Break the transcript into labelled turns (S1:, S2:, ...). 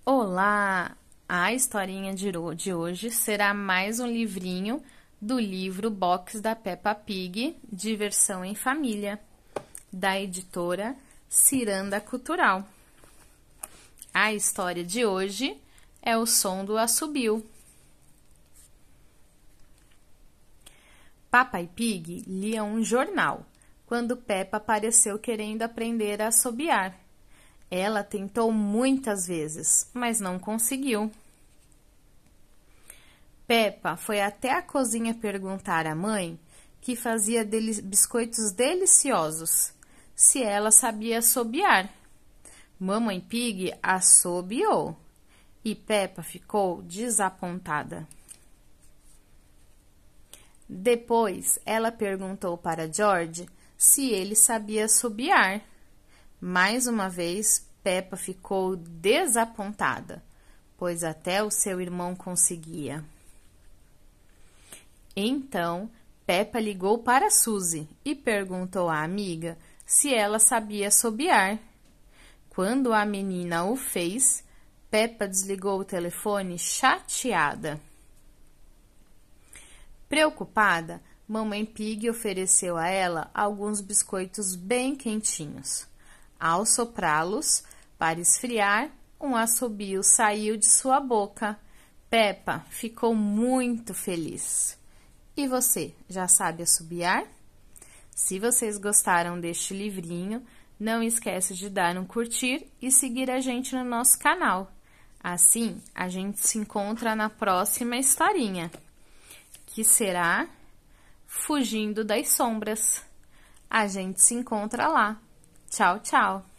S1: Olá! A historinha de hoje será mais um livrinho do livro Box da Peppa Pig, Diversão em Família, da editora Ciranda Cultural. A história de hoje é O Som do Assobio. Papai Pig lia um jornal, quando Peppa apareceu querendo aprender a assobiar. Ela tentou muitas vezes, mas não conseguiu. Peppa foi até a cozinha perguntar à mãe, que fazia biscoitos deliciosos, se ela sabia assobiar. Mamãe Pig assobiou e Peppa ficou desapontada. Depois, ela perguntou para George se ele sabia assobiar. Mais uma vez, Peppa ficou desapontada, pois até o seu irmão conseguia. Então, Peppa ligou para Suzy e perguntou à amiga se ela sabia assobiar. Quando a menina o fez, Peppa desligou o telefone chateada. Preocupada, Mamãe Pig ofereceu a ela alguns biscoitos bem quentinhos. Ao soprá-los, para esfriar, um assobio saiu de sua boca. Peppa ficou muito feliz. E você, já sabe assobiar? Se vocês gostaram deste livrinho, não esquece de dar um curtir e seguir a gente no nosso canal. Assim, a gente se encontra na próxima historinha, que será Fugindo das Sombras. A gente se encontra lá. Tchau, tchau!